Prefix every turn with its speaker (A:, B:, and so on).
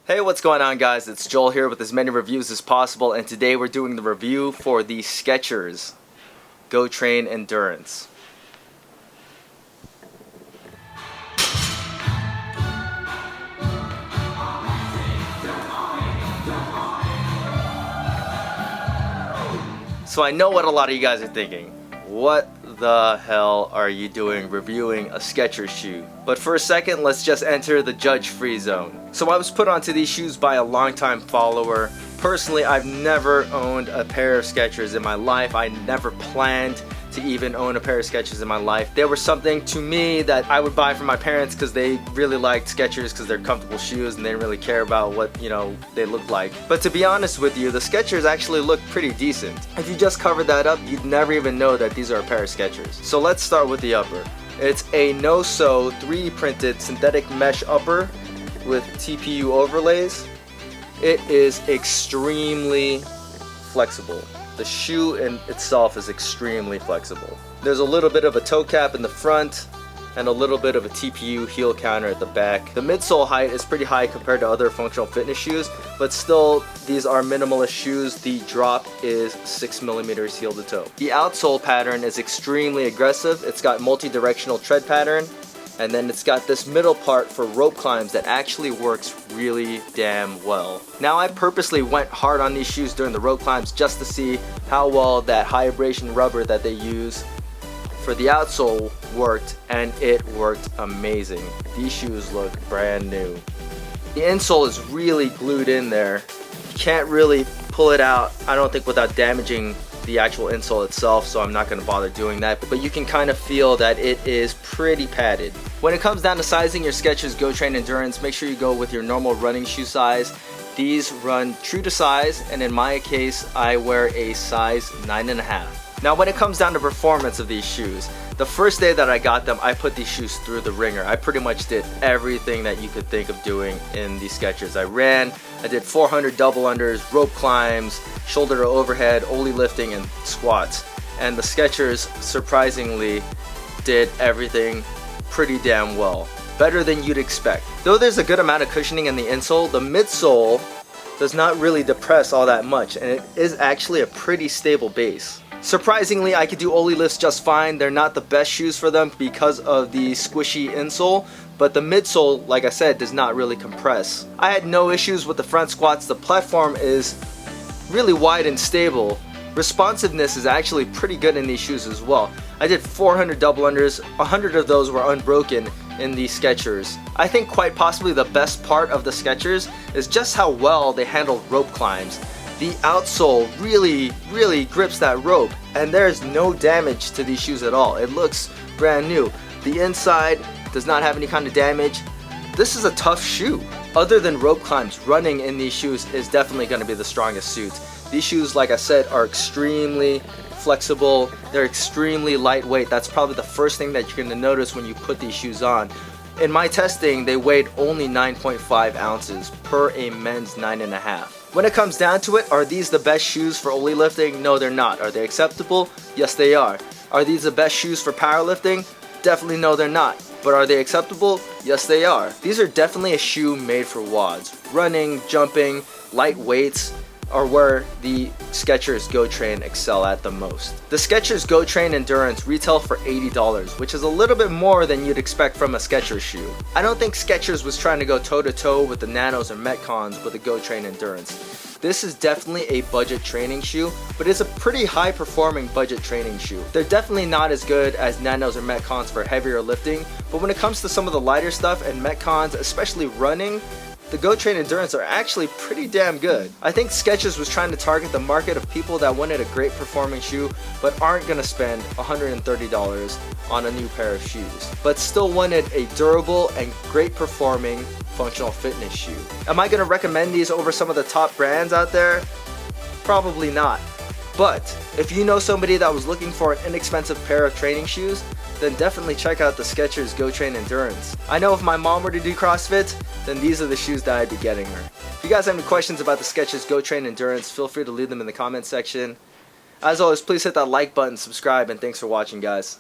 A: Hey, what's going on, guys? It's Joel here with as many reviews as possible, and today we're doing the review for the Skechers GoTrain Endurance. So I know what a lot of you guys are thinking. What the hell are you doing reviewing a Skechers shoe? But for a second, let's just enter the judge-free zone. So I was put onto these shoes by a longtime follower. Personally, I've never owned a pair of Skechers in my life. I never planned to even own a pair of Skechers in my life. They were something to me that I would buy for my parents because they really liked Skechers because they're comfortable shoes and they didn't really care about what, they look like. But to be honest with you, the Skechers actually look pretty decent. If you just covered that up, you'd never even know that these are a pair of Skechers. So let's start with the upper. It's a no-sew 3D printed synthetic mesh upper with TPU overlays. It is extremely flexible. The shoe in itself is extremely flexible. There's a little bit of a toe cap in the front and a little bit of a TPU heel counter at the back. The midsole height is pretty high compared to other functional fitness shoes, but still, these are minimalist shoes. The drop is 6 millimeters heel to toe. The outsole pattern is extremely aggressive. It's got multi-directional tread pattern, and then it's got this middle part for rope climbs that actually works really damn well. Now, I purposely went hard on these shoes during the rope climbs just to see how well that high abrasion rubber that they use for the outsole worked, and it worked amazing. These shoes look brand new. The insole is really glued in there. You can't really pull it out, I don't think, without damaging the actual insole itself, so I'm not going to bother doing that, but you can kind of feel that it is pretty padded. When it comes down to sizing your Skechers GoTrain Endurance, make sure you go with your normal running shoe size. These run true to size, and in my case, I wear a size 9.5. Now, when it comes down to performance of these shoes, the first day that I got them, I put these shoes through the ringer. I pretty much did everything that you could think of doing in these Skechers. I ran, I did 400 double unders, rope climbs, shoulder to overhead, ollie lifting, and squats. And the Skechers, surprisingly, did everything pretty damn well. Better than you'd expect. Though there's a good amount of cushioning in the insole, the midsole does not really depress all that much, and it is actually a pretty stable base. Surprisingly, I could do ollie lifts just fine. They're not the best shoes for them because of the squishy insole, but the midsole, like I said, does not really compress. I had no issues with the front squats. The platform is really wide and stable. Responsiveness is actually pretty good in these shoes as well. I did 400 double unders, 100 of those were unbroken in the Skechers. I think quite possibly the best part of the Skechers is just how well they handle rope climbs. The outsole really grips that rope, and there's no damage to these shoes at all. It looks brand new. The inside does not have any kind of damage. This is a tough shoe. Other than rope climbs, running in these shoes is definitely going to be the strongest suit. These shoes, like I said, are extremely flexible. They're extremely lightweight. That's probably the first thing that you're going to notice when you put these shoes on. In my testing, they weighed only 9.5 ounces per a men's 9.5. When it comes down to it, are these the best shoes for ollie lifting? No, they're not. Are they acceptable? Yes, they are. Are these the best shoes for powerlifting? Definitely no, they're not. But are they acceptable? Yes, they are. These are definitely a shoe made for WODs. Running, jumping, light weights are where the Skechers GoTrain excel at the most. The Skechers GoTrain Endurance retail for $80, which is a little bit more than you'd expect from a Skechers shoe. I don't think Skechers was trying to go toe-to-toe with the Nanos or Metcons with the GoTrain Endurance. This is definitely a budget training shoe, but it's a pretty high-performing budget training shoe. They're definitely not as good as Nanos or Metcons for heavier lifting, but when it comes to some of the lighter stuff and Metcons, especially running, the GoTrain Endurance are actually pretty damn good. I think Skechers was trying to target the market of people that wanted a great performing shoe but aren't gonna spend $130 on a new pair of shoes, but still wanted a durable and great performing functional fitness shoe. Am I gonna recommend these over some of the top brands out there? Probably not. But if you know somebody that was looking for an inexpensive pair of training shoes, then definitely check out the Skechers GoTrain Endurance. I know if my mom were to do CrossFit, then these are the shoes that I'd be getting her. If you guys have any questions about the Skechers GoTrain Endurance, feel free to leave them in the comment section. As always, please hit that like button, subscribe, and thanks for watching, guys.